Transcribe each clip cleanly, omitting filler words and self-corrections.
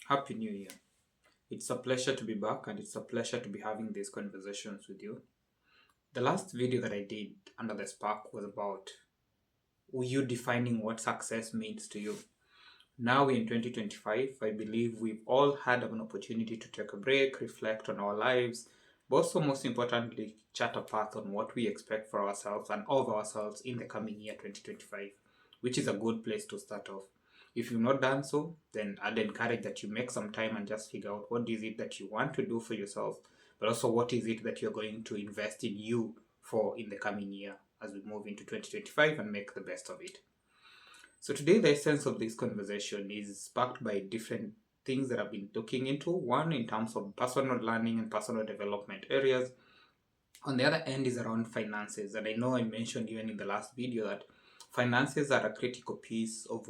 Happy New Year. It's a pleasure to be back and it's a pleasure to be having these conversations with you. The last video that I did under the spark was about you defining what success means to you. Now we're in 2025. I believe we've all had an opportunity to take a break, reflect on our lives, but also most importantly, chart a path on what we expect for ourselves and of ourselves in the coming year 2025, which is a good place to start off. If you've not done so, then I'd encourage that you make some time and just figure out what is it that you want to do for yourself, but also what is it that you're going to invest in you for in the coming year as we move into 2025 and make the best of it. So today the essence of this conversation is sparked by different things that I've been looking into. One in terms of personal learning and personal development areas. On the other end is around finances. And I know I mentioned even in the last video that finances are a critical piece of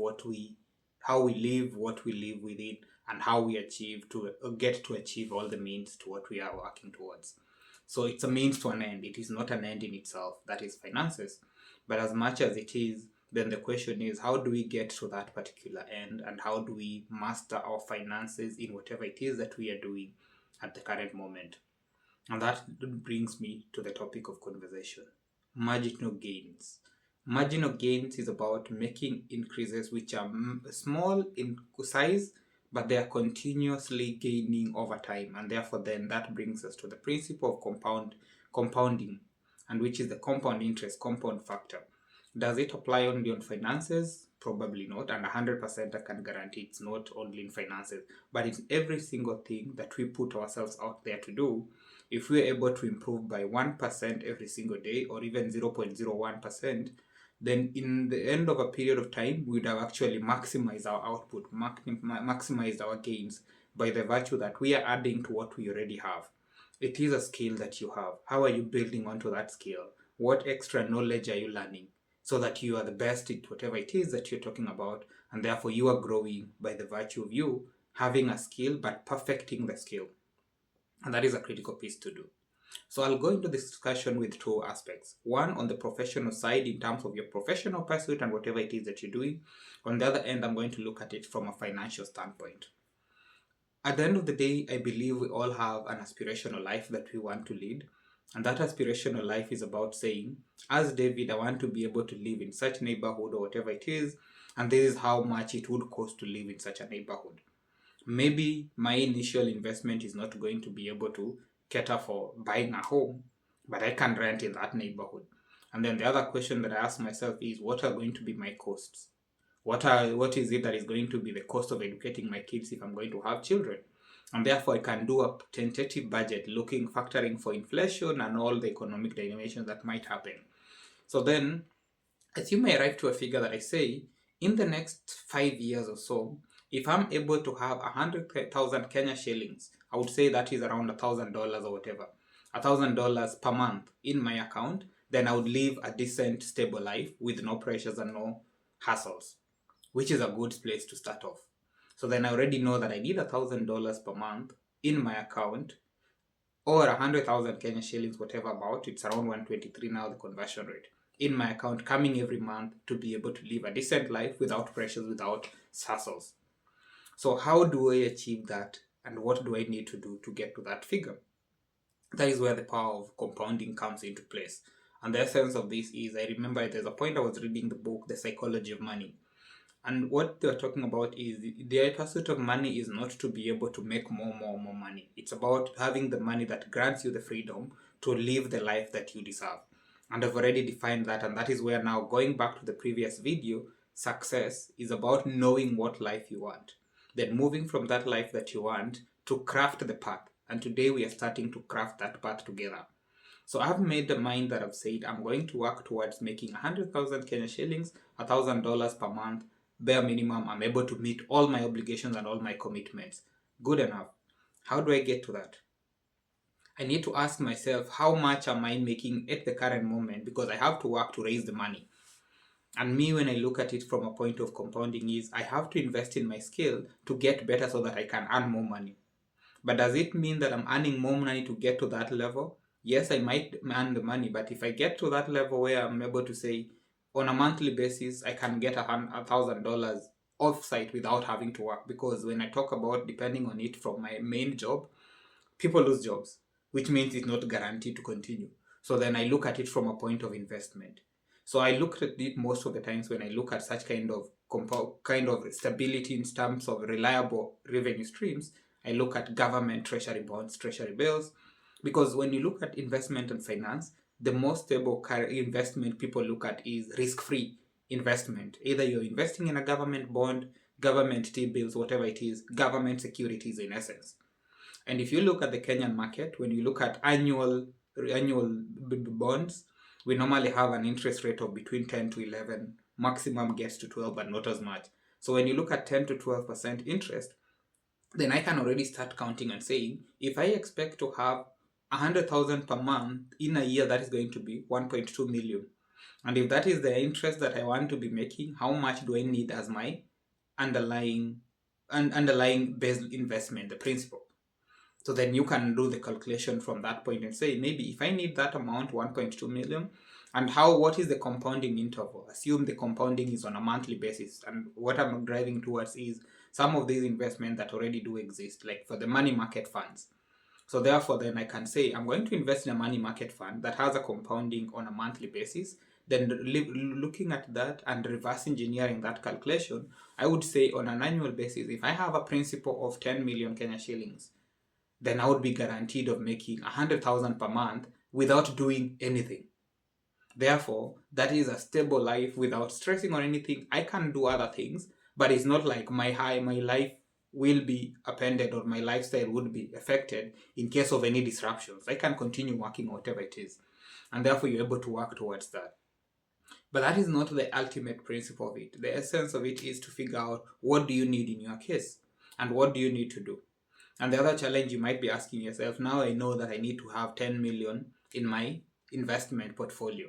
how we live, what we live within, and how we achieve to get to achieve all the means to what we are working towards. So it's a means to an end. It is not an end in itself. That is finances. But as much as it is, then the question is, how do we get to that particular end, and how do we master our finances in whatever it is that we are doing at the current moment? And that brings me to the topic of conversation: marginal gains. Marginal gains is about making increases which are small in size, but they are continuously gaining over time. And therefore, then that brings us to the principle of compounding, and which is the compound interest, compound factor. Does it apply only on finances? Probably not. And 100% I can guarantee it's not only in finances, but it's every single thing that we put ourselves out there to do. If we're able to improve by 1% every single day, or even 0.01%, then in the end of a period of time, we'd have actually maximized our output, maximized our gains by the virtue that we are adding to what we already have. It is a skill that you have. How are you building onto that skill? What extra knowledge are you learning so that you are the best at whatever it is that you're talking about, and therefore you are growing by the virtue of you having a skill but perfecting the skill? And that is a critical piece to do. So I'll go into this discussion with two aspects. One, on the professional side, in terms of your professional pursuit and whatever it is that you're doing. On the other end, I'm going to look at it from a financial standpoint. At the end of the day, I believe we all have an aspirational life that we want to lead. And that aspirational life is about saying, as David, I want to be able to live in such neighborhood or whatever it is, and this is how much it would cost to live in such a neighborhood. Maybe my initial investment is not going to be able to cater for buying a home, but I can rent in that neighborhood. And then the other question that I ask myself is, what are going to be my costs? What is it that is going to be the cost of educating my kids if I'm going to have children? And therefore I can do a tentative budget factoring for inflation and all the economic dynamics that might happen. So then, as you may arrive to a figure that I say, in the next 5 years or so, if I'm able to have 100,000 Kenya shillings, I would say that is around $1,000 or whatever, $1,000 per month in my account, then I would live a decent, stable life with no pressures and no hassles, which is a good place to start off. So then I already know that I need $1,000 per month in my account, or 100,000 Kenya shillings, whatever about, it's around 123 now, the conversion rate, in my account coming every month to be able to live a decent life without pressures, without hassles. So how do I achieve that, and what do I need to do to get to that figure? That is where the power of compounding comes into place. And the essence of this is, I remember there's a point I was reading the book, The Psychology of Money. And what they're talking about is the pursuit of money is not to be able to make more money. It's about having the money that grants you the freedom to live the life that you deserve. And I've already defined that, and that is where now, going back to the previous video, success is about knowing what life you want. Then moving from that life that you want to craft the path. And today we are starting to craft that path together. So I've made the mind that I've said I'm going to work towards making 100,000 Kenya shillings, $1,000 per month, bare minimum. I'm able to meet all my obligations and all my commitments. Good enough. How do I get to that? I need to ask myself, how much am I making at the current moment? Because I have to work to raise the money. And me, when I look at it from a point of compounding, is I have to invest in my skill to get better so that I can earn more money. But does it mean that I'm earning more money to get to that level? Yes, I might earn the money, but if I get to that level where I'm able to say, on a monthly basis, I can get $1,000 off-site without having to work. Because when I talk about depending on it from my main job, people lose jobs, which means it's not guaranteed to continue. So then I look at it from a point of investment. So I look at it most of the times when I look at such kind of stability in terms of reliable revenue streams. I look at government treasury bonds, treasury bills, because when you look at investment and finance, the most stable investment people look at is risk-free investment. Either you're investing in a government bond, government T-bills, whatever it is, government securities in essence. And if you look at the Kenyan market, when you look at annual bonds, we normally have an interest rate of between 10 to 11, maximum gets to 12, but not as much. So when you look at 10 to 12% interest, then I can already start counting and saying, if I expect to have 100,000 per month in a year, that is going to be 1.2 million. And if that is the interest that I want to be making, how much do I need as my underlying base investment, the principal? So then you can do the calculation from that point and say, maybe if I need that amount, 1.2 million, and what is the compounding interval? Assume the compounding is on a monthly basis. And what I'm driving towards is some of these investments that already do exist, like for the money market funds. So therefore, then I can say, I'm going to invest in a money market fund that has a compounding on a monthly basis. Then looking at that and reverse engineering that calculation, I would say on an annual basis, if I have a principal of 10 million Kenya shillings, then I would be guaranteed of making 100,000 per month without doing anything. Therefore, that is a stable life without stressing on anything. I can do other things, but it's not like my life will be appended or my lifestyle would be affected in case of any disruptions. I can continue working whatever it is. And therefore, you're able to work towards that. But that is not the ultimate principle of it. The essence of it is to figure out what do you need in your case and what do you need to do. And the other challenge you might be asking yourself, now I know that I need to have 10 million in my investment portfolio.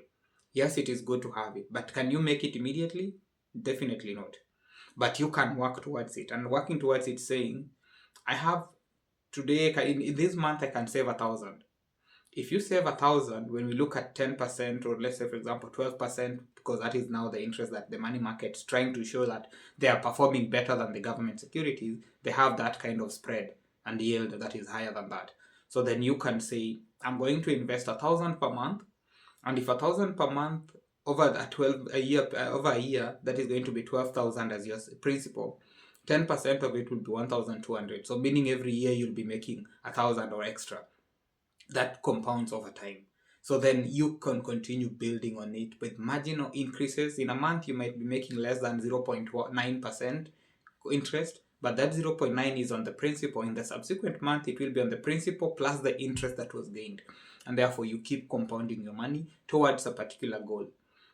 Yes, it is good to have it, but can you make it immediately? Definitely not. But you can work towards it. And working towards it saying, I have today, in this month, I can save 1,000. If you save 1,000, when we look at 10%, or let's say, for example, 12%, because that is now the interest that the money market is trying to show that they are performing better than the government securities, they have that kind of spread and yield that is higher than that. So then you can say, I'm going to invest 1,000 per month, and if 1,000 per month over a year, that is going to be 12,000 as your principal. 10% of it will be 1,200. So meaning every year you'll be making 1,000 or extra. That compounds over time. So then you can continue building on it with marginal increases. In a month, you might be making less than 0.9% interest, but that 0.9 is on the principal. In the subsequent month, it will be on the principal plus the interest that was gained. And therefore, you keep compounding your money towards a particular goal.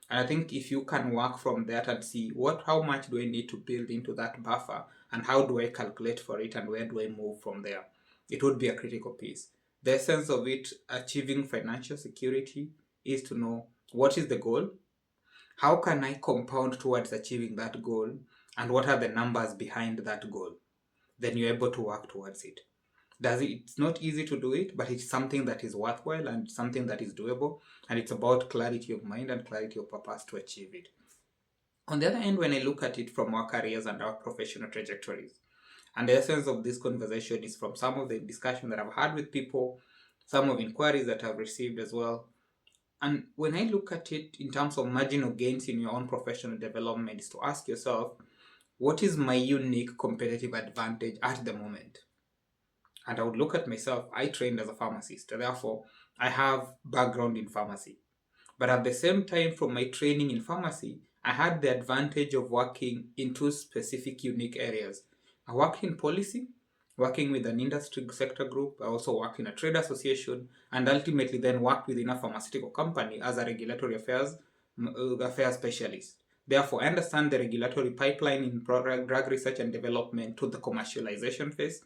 And I think if you can work from that and see how much do I need to build into that buffer, and how do I calculate for it, and where do I move from there, it would be a critical piece. The essence of it, achieving financial security, is to know what is the goal, how can I compound towards achieving that goal, and what are the numbers behind that goal. Then you're able to work towards it. It's not easy to do it, but it's something that is worthwhile and something that is doable, and it's about clarity of mind and clarity of purpose to achieve it. On the other hand, when I look at it from our careers and our professional trajectories, and the essence of this conversation is from some of the discussion that I've had with people, some of inquiries that I've received as well. And when I look at it in terms of marginal gains in your own professional development, is to ask yourself, what is my unique competitive advantage at the moment? And I would look at myself, I trained as a pharmacist, therefore I have background in pharmacy. But at the same time, from my training in pharmacy, I had the advantage of working in two specific unique areas. I worked in policy, working with an industry sector group. I also worked in a trade association, and ultimately then worked within a pharmaceutical company as a regulatory affairs specialist. Therefore, I understand the regulatory pipeline in drug research and development to the commercialization phase.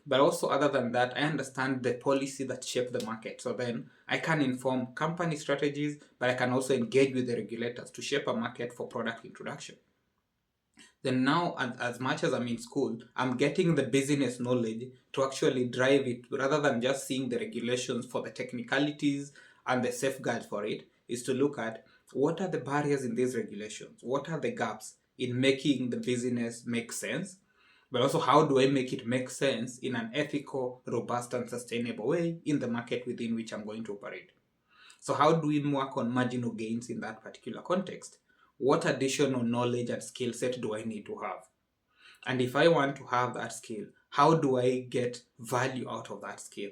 But also, other than that, I understand the policy that shape the market. So then I can inform company strategies, but I can also engage with the regulators to shape a market for product introduction. Then now, as much as I'm in school, I'm getting the business knowledge to actually drive it, rather than just seeing the regulations for the technicalities and the safeguards for it, is to look at what are the barriers in these regulations, what are the gaps. in making the business make sense, but also how do I make it make sense in an ethical, robust, and sustainable way in the market within which I'm going to operate. So how do we work on marginal gains in that particular context? What additional knowledge and skill set do I need to have? And if I want to have that skill, how do I get value out of that skill?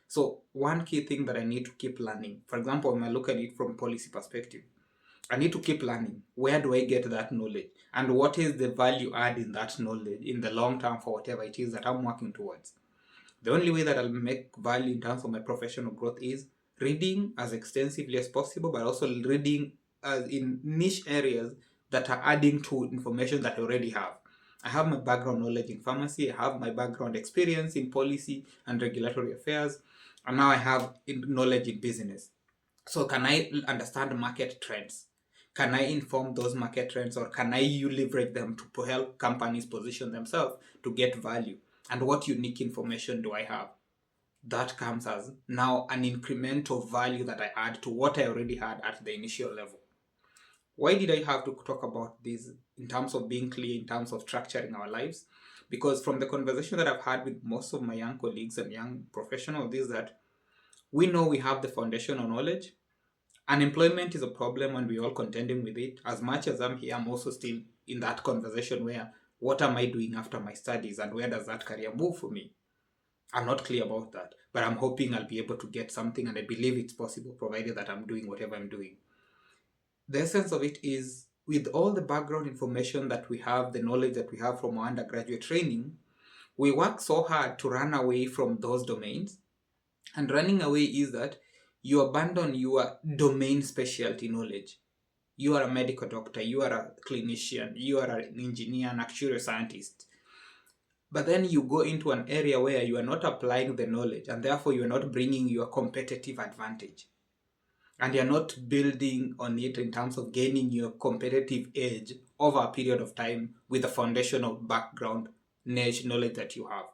So one key thing that I need to keep learning, for example, when I look at it from policy perspective, I need to keep learning. Where do I get that knowledge? And what is the value add in that knowledge in the long term for whatever it is that I'm working towards? The only way that I'll make value in terms of my professional growth is reading as extensively as possible, but also reading in niche areas that are adding to information that I already have. I have my background knowledge in pharmacy, I have my background experience in policy and regulatory affairs, and now I have knowledge in business. So can I understand market trends? Can I inform those market trends, or can I leverage them to help companies position themselves to get value? And what unique information do I have? That comes as now an incremental value that I add to what I already had at the initial level. Why did I have to talk about this in terms of being clear, in terms of structuring our lives? Because from the conversation that I've had with most of my young colleagues and young professionals is that we know we have the foundational knowledge. Unemployment is a problem and we're all contending with it. As much as I'm here, I'm also still in that conversation where what am I doing after my studies and where does that career move for me? I'm not clear about that, but I'm hoping I'll be able to get something, and I believe it's possible provided that I'm doing whatever I'm doing. The essence of it is, with all the background information that we have, the knowledge that we have from our undergraduate training, we work so hard to run away from those domains. And running away is that you abandon your domain specialty knowledge. You are a medical doctor, you are a clinician, you are an engineer, an actuarial scientist. But then you go into an area where you are not applying the knowledge, and therefore you are not bringing your competitive advantage. And you're not building on it in terms of gaining your competitive edge over a period of time with the foundational background niche knowledge that you have.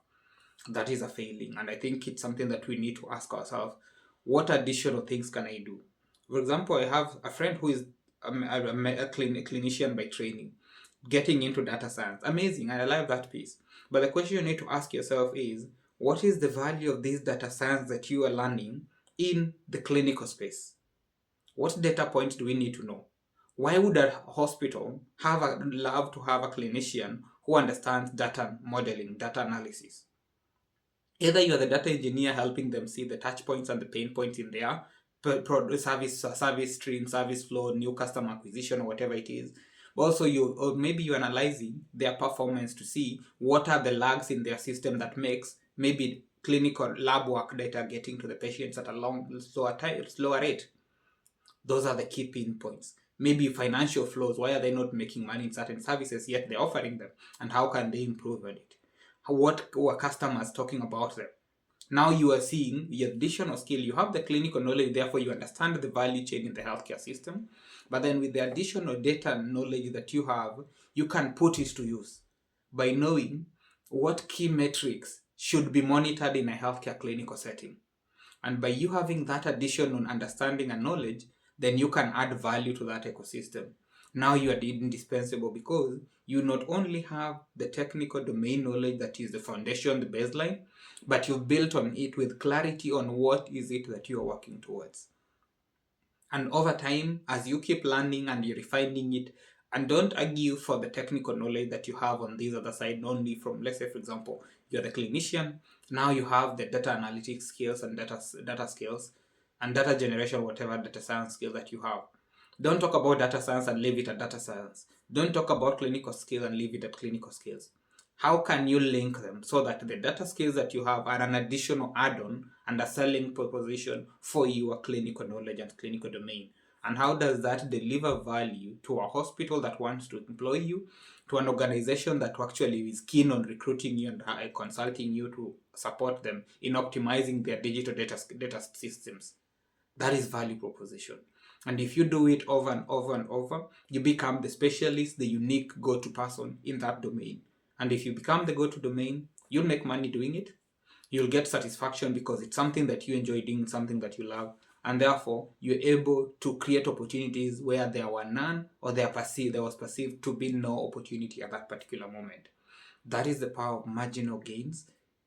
That is a failing. And I think it's something that we need to ask ourselves, what additional things can I do? For example, I have a friend who is a clinician by training, getting into data science. Amazing, and I love that piece. But the question you need to ask yourself is, what is the value of this data science that you are learning in the clinical space? What data points do we need to know? Why would a hospital love to have a clinician who understands data modeling, data analysis? Either you are the data engineer helping them see the touch points and the pain points in their service stream, service flow, new customer acquisition, or whatever it is. Also, maybe you're analyzing their performance to see what are the lags in their system that makes maybe clinical lab work data getting to the patients at a slower rate. Those are the key pinpoints. Maybe financial flows. Why are they not making money in certain services yet they're offering them? And how can they improve on it? What were customers talking about them? Now you are seeing the additional skill. You have the clinical knowledge, therefore you understand the value chain in the healthcare system. But then with the additional data knowledge that you have, you can put it to use by knowing what key metrics should be monitored in a healthcare clinical setting. And by you having that additional understanding and knowledge, then you can add value to that ecosystem. Now you are indispensable because you not only have the technical domain knowledge that is the foundation, the baseline, but you've built on it with clarity on what is it that you are working towards. And over time, as you keep learning and you're refining it, and don't argue for the technical knowledge that you have on this other side, only from, let's say, for example, you're the clinician, now you have the data analytics skills and data skills and data generation, whatever data science skill that you have. Don't talk about data science and leave it at data science. Don't talk about clinical skills and leave it at clinical skills. How can you link them so that the data skills that you have are an additional add-on and a selling proposition for your clinical knowledge and clinical domain? And how does that deliver value to a hospital that wants to employ you, to an organization that actually is keen on recruiting you and consulting you to support them in optimizing their digital data systems? That is value proposition. And if you do it over and over and over, you become the specialist, the unique go-to person in that domain. And if you become the go-to domain, you'll make money doing it. You'll get satisfaction because it's something that you enjoy doing, something that you love. and therefore you're able to create opportunities where there were none, or there was perceived to be no opportunity at that particular moment. That is the power of marginal gains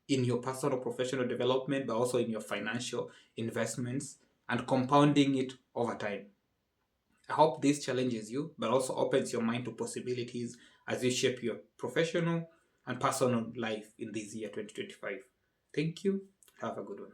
in your personal professional development, but also in your financial investments, and compounding it over time. I hope this challenges you, but also opens your mind to possibilities as you shape your professional and personal life in this year 2025. Thank you. Have a good one.